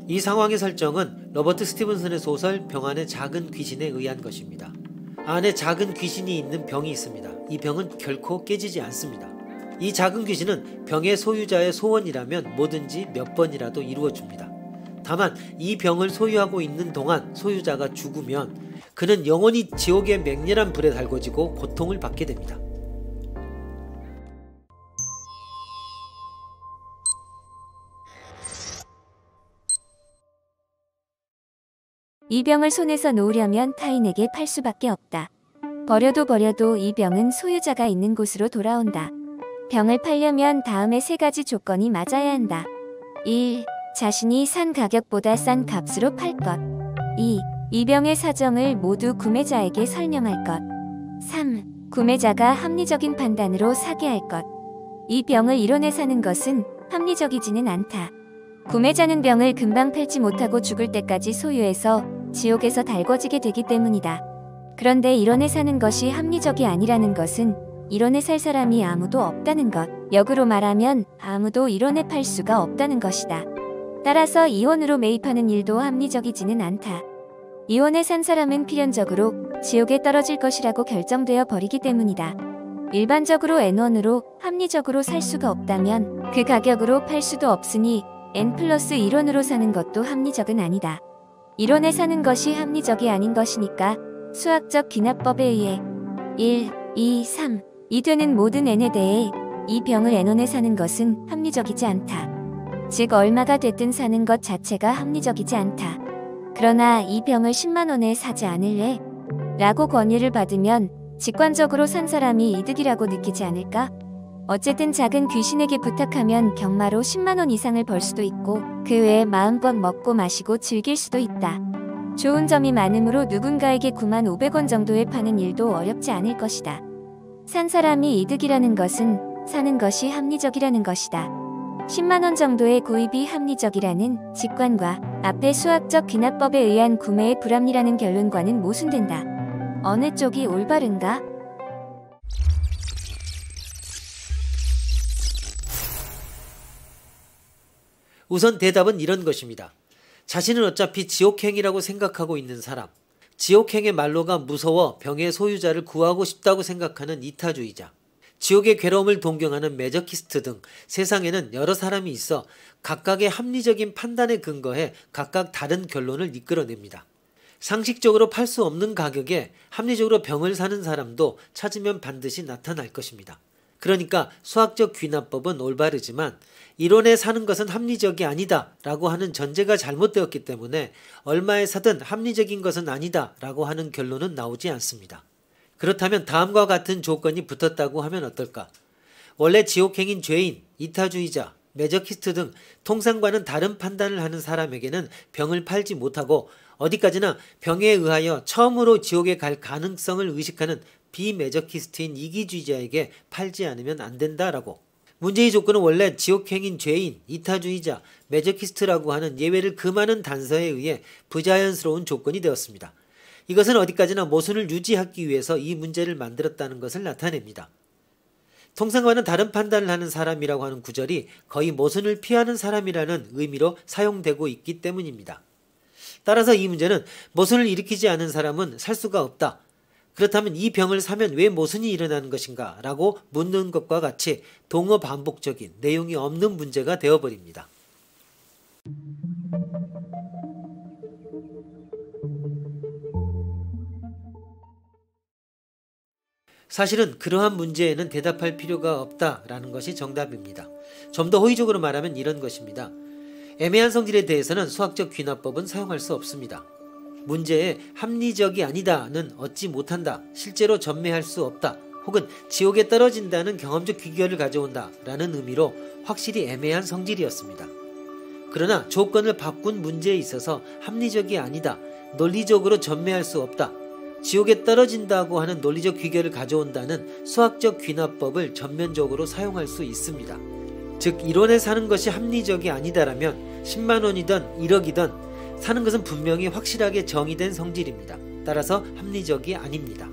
이 상황의 설정은 로버트 스티븐슨의 소설 병 안의 작은 귀신에 의한 것입니다. 안에 작은 귀신이 있는 병이 있습니다. 이 병은 결코 깨지지 않습니다. 이 작은 귀신은 병의 소유자의 소원이라면 뭐든지 몇 번이라도 이루어줍니다. 다만 이 병을 소유하고 있는 동안 소유자가 죽으면 그는 영원히 지옥의 맹렬한 불에 달궈지고 고통을 받게 됩니다. 이 병을 손에서 놓으려면 타인에게 팔 수밖에 없다. 버려도 이 병은 소유자가 있는 곳으로 돌아온다. 병을 팔려면 다음에 3가지 조건이 맞아야 한다. 1. 자신이 산 가격보다 싼 값으로 팔 것. 2. 이 병의 사정을 모두 구매자에게 설명할 것. 3. 구매자가 합리적인 판단으로 사게 할 것. 이 병을 이론에 사는 것은 합리적이지는 않다. 구매자는 병을 금방 팔지 못하고 죽을 때까지 소유해서 지옥에서 달궈지게 되기 때문이다. 그런데 이론에 사는 것이 합리적이 아니라는 것은 이론에 살 사람이 아무도 없다는 것, 역으로 말하면 아무도 이론에 팔 수가 없다는 것이다. 따라서 이혼으로 매입하는 일도 합리적이지는 않다. 이혼에 산 사람은 필연적으로 지옥에 떨어질 것이라고 결정되어 버리기 때문이다. 일반적으로 N1으로 합리적으로 살 수가 없다면 그 가격으로 팔 수도 없으니 N+1원으로 사는 것도 합리적은 아니다. 이론에 사는 것이 합리적이 아닌 것이니까 수학적 귀납법에 의해 1, 2, 3, 이 되는 모든 N에 대해 이 병을 N1에 사는 것은 합리적이지 않다. 즉 얼마가 됐든 사는 것 자체가 합리적이지 않다. 그러나 이 병을 10만원에 사지 않을래? 라고 권유를 받으면 직관적으로 산 사람이 이득이라고 느끼지 않을까? 어쨌든 작은 귀신에게 부탁하면 경마로 10만원 이상을 벌 수도 있고 그 외에 마음껏 먹고 마시고 즐길 수도 있다. 좋은 점이 많으므로 누군가에게 95,000원 정도에 파는 일도 어렵지 않을 것이다. 산 사람이 이득이라는 것은 사는 것이 합리적이라는 것이다. 10만원 정도의 구입이 합리적이라는 직관과 앞의 수학적 귀납법에 의한 구매의 불합리라는 결론과는 모순된다. 어느 쪽이 올바른가? 우선 대답은 이런 것입니다. 자신은 어차피 지옥행이라고 생각하고 있는 사람, 지옥행의 말로가 무서워 병의 소유자를 구하고 싶다고 생각하는 이타주의자, 지옥의 괴로움을 동경하는 매저키스트 등 세상에는 여러 사람이 있어 각각의 합리적인 판단에 근거해 각각 다른 결론을 이끌어냅니다. 상식적으로 팔 수 없는 가격에 합리적으로 병을 사는 사람도 찾으면 반드시 나타날 것입니다. 그러니까 수학적 귀납법은 올바르지만 이론에 사는 것은 합리적이 아니다 라고 하는 전제가 잘못되었기 때문에 얼마에 사든 합리적인 것은 아니다 라고 하는 결론은 나오지 않습니다. 그렇다면 다음과 같은 조건이 붙었다고 하면 어떨까? 원래 지옥행인 죄인, 이타주의자, 매저키스트 등 통상과는 다른 판단을 하는 사람에게는 병을 팔지 못하고 어디까지나 병에 의하여 처음으로 지옥에 갈 가능성을 의식하는 비매저키스트인 이기주의자에게 팔지 않으면 안 된다라고. 문제의 조건은 원래 지옥행인 죄인, 이타주의자, 매저키스트라고 하는 예외를 금하는 단서에 의해 부자연스러운 조건이 되었습니다. 이것은 어디까지나 모순을 유지하기 위해서 이 문제를 만들었다는 것을 나타냅니다. 통상과는 다른 판단을 하는 사람이라고 하는 구절이 거의 모순을 피하는 사람이라는 의미로 사용되고 있기 때문입니다. 따라서 이 문제는 모순을 일으키지 않은 사람은 살 수가 없다. 그렇다면 이 병을 사면 왜 모순이 일어나는 것인가? 라고 묻는 것과 같이 동어 반복적인 내용이 없는 문제가 되어버립니다. 사실은 그러한 문제에는 대답할 필요가 없다라는 것이 정답입니다. 좀 더 호의적으로 말하면 이런 것입니다. 애매한 성질에 대해서는 수학적 귀납법은 사용할 수 없습니다. 문제에 합리적이 아니다는 얻지 못한다, 실제로 전매할 수 없다, 혹은 지옥에 떨어진다는 경험적 귀결을 가져온다 라는 의미로 확실히 애매한 성질이었습니다. 그러나 조건을 바꾼 문제에 있어서 합리적이 아니다, 논리적으로 전매할 수 없다, 지옥에 떨어진다고 하는 논리적 귀결을 가져온다는 수학적 귀납법을 전면적으로 사용할 수 있습니다. 즉 이론에 사는 것이 합리적이 아니다라면 10만원이든 1억이든 사는 것은 분명히 확실하게 정의된 성질입니다. 따라서 합리적이 아닙니다.